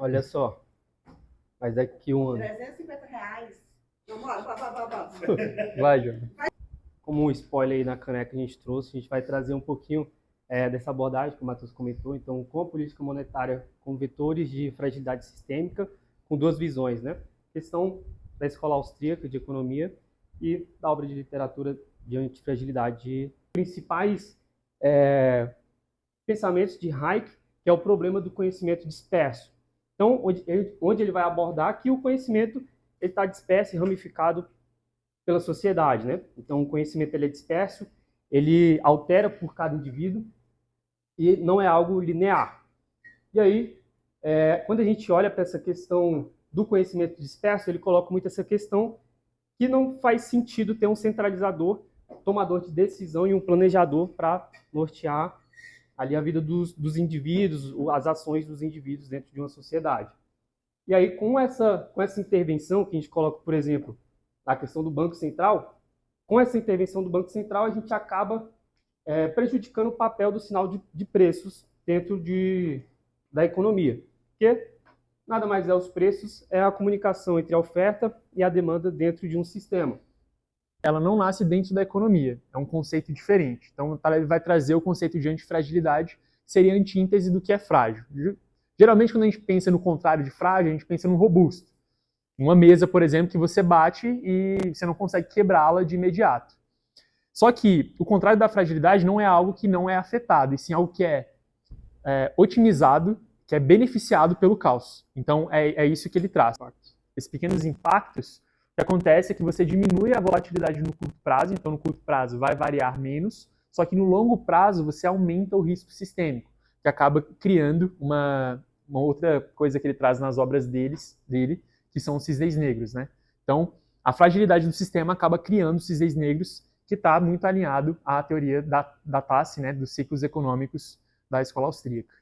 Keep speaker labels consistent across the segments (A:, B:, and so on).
A: Olha só, mas daqui um ano.
B: R$350. Vamos,
A: Vai, João. Como um spoiler aí na caneca que a gente trouxe, a gente vai trazer um pouquinho dessa abordagem que o Matheus comentou. Então, com a política monetária com vetores de fragilidade sistêmica, com duas visões, né? Questão da escola austríaca de economia e da obra de literatura de antifragilidade. De principais pensamentos de Hayek, que é o problema do conhecimento disperso. Então, onde ele vai abordar que o conhecimento está disperso e ramificado pela sociedade, né? Então, o conhecimento ele é disperso, ele altera por cada indivíduo e não é algo linear. E aí, quando a gente olha para essa questão do conhecimento disperso, ele coloca muito essa questão que não faz sentido ter um centralizador, tomador de decisão e um planejador para nortear ali a vida dos indivíduos, as ações dos indivíduos dentro de uma sociedade. E aí, com essa intervenção que a gente coloca, por exemplo, a questão do Banco Central, com essa intervenção do Banco Central, a gente acaba prejudicando o papel do sinal de preços dentro da economia. Porque nada mais os preços, é a comunicação entre a oferta e a demanda dentro de um sistema.
C: Ela não nasce dentro da economia, é um conceito diferente. Então, o Taleb vai trazer o conceito de antifragilidade, que seria a antítese do que é frágil. Geralmente, quando a gente pensa no contrário de frágil, a gente pensa no robusto. Uma mesa, por exemplo, que você bate e você não consegue quebrá-la de imediato. Só que o contrário da fragilidade não é algo que não é afetado, e sim algo que é otimizado, que é beneficiado pelo caos. Então, é isso que ele traz. Esses pequenos impactos, o que acontece é que você diminui a volatilidade no curto prazo, então no curto prazo vai variar menos, só que no longo prazo você aumenta o risco sistêmico, que acaba criando uma outra coisa que ele traz nas obras dele, que são os cisnes negros, né? Então, a fragilidade do sistema acaba criando os cisnes negros, que está muito alinhado à teoria da Tassi, né, dos ciclos econômicos da escola austríaca.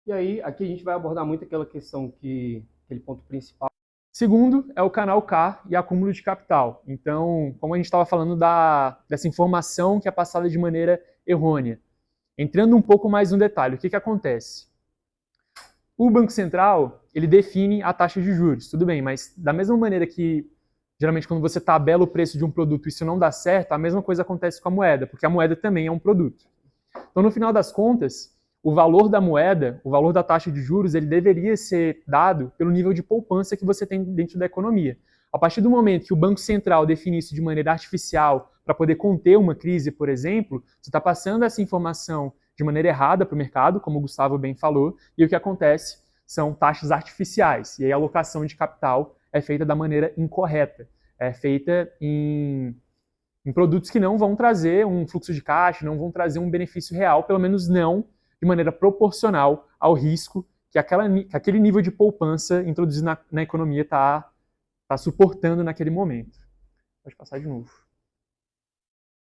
A: E aí, aqui a gente vai abordar muito aquela questão aquele ponto principal.
C: Segundo é o canal K e acúmulo de capital. Então, como a gente estava falando dessa informação que é passada de maneira errônea. Entrando um pouco mais no detalhe, o que acontece? O Banco Central, ele define a taxa de juros, tudo bem, mas da mesma maneira que, geralmente, quando você tabela o preço de um produto e isso não dá certo, a mesma coisa acontece com a moeda, porque a moeda também é um produto. Então, no final das contas, o valor da moeda, o valor da taxa de juros, ele deveria ser dado pelo nível de poupança que você tem dentro da economia. A partir do momento que o Banco Central define isso de maneira artificial para poder conter uma crise, por exemplo, você está passando essa informação de maneira errada para o mercado, como o Gustavo bem falou, e o que acontece são taxas artificiais. E aí a alocação de capital é feita da maneira incorreta. É feita em produtos que não vão trazer um fluxo de caixa, não vão trazer um benefício real, pelo menos não de maneira proporcional ao risco que aquele nível de poupança introduzido na economia está suportando naquele momento. Pode passar de novo.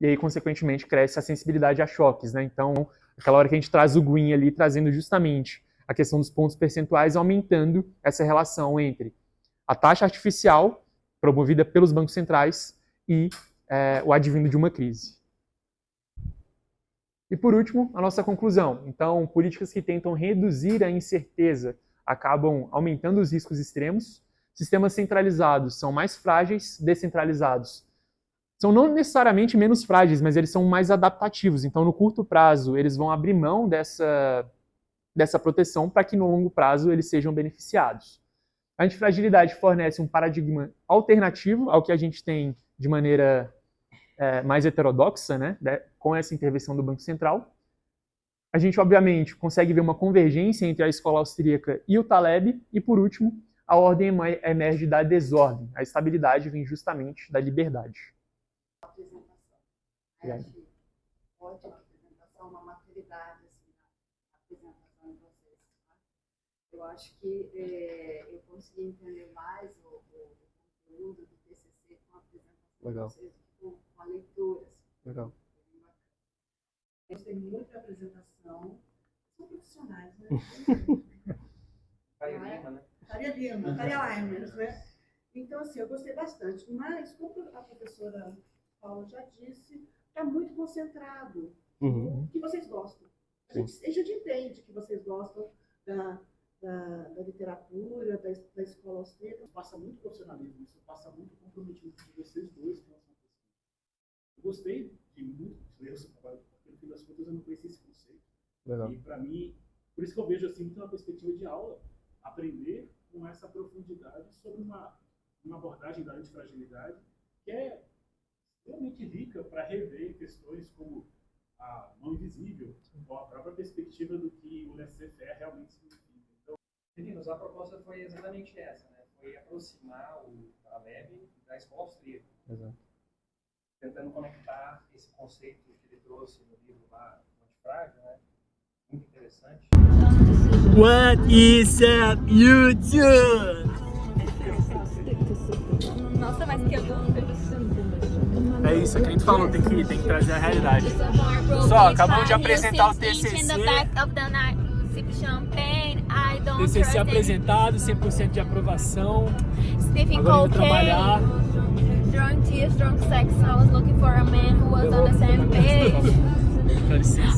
C: E aí, consequentemente, cresce a sensibilidade a choques, né? Então, aquela hora que a gente traz o green ali, trazendo justamente a questão dos pontos percentuais, aumentando essa relação entre a taxa artificial promovida pelos bancos centrais e o advindo de uma crise. E por último, a nossa conclusão. Então, políticas que tentam reduzir a incerteza acabam aumentando os riscos extremos. Sistemas centralizados são mais frágeis, descentralizados são não necessariamente menos frágeis, mas eles são mais adaptativos. Então, no curto prazo, eles vão abrir mão dessa proteção para que no longo prazo eles sejam beneficiados. A antifragilidade fornece um paradigma alternativo ao que a gente tem de maneira mais heterodoxa, né, com essa intervenção do Banco Central. A gente, obviamente, consegue ver uma convergência entre a escola austríaca e o Taleb. E, por último, a ordem emerge da desordem. A estabilidade vem justamente da liberdade.
B: Ótima apresentação, uma maturidade assim, na apresentação de vocês. Tá? Eu acho que eu consegui entender mais o conteúdo do TCC com a apresentação de vocês, com a leitura. Assim.
A: Legal.
B: A gente tem muita apresentação, são profissionais, né?
A: Faria Lima, né?
B: Faria Lima, Faria Limers, né? Então, assim, eu gostei bastante, mas como a professora Paula já disse, está muito concentrado no que vocês gostam. A gente entende que vocês gostam
D: da literatura, da escola austríaca.
E: Passa muito profissionalismo, isso passa muito comprometimento de vocês dois com relação a isso. Eu gostei de muitos ler o seu trabalho, porque no fim das contas eu não conhecia esse conceito.
C: Legal.
E: E para mim, por isso que eu vejo assim muito uma perspectiva de aula, aprender com essa profundidade sobre uma abordagem da antifragilidade que é realmente rica para rever questões como a mão invisível, ou a própria perspectiva do que o laissez-faire realmente significa. Então,
F: Meninos, a proposta foi exatamente essa, né? Foi aproximar a LEB da escola austríaca.
C: Exato.
F: Tentando conectar esse conceito que ele trouxe no livro lá, Antifrágil, né? Muito interessante.
G: What is up, YouTube?
H: Nossa, mas que angústia.
G: É isso, é que a gente falou, tem que trazer a realidade. Só, acabamos de apresentar o TCC. TCC apresentado, 100% de aprovação. Agora indo trabalhar.
H: Drunk tears, drunk sex. I was looking for a man who was on the same page.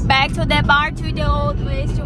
H: Back to the bar, to the old ways, to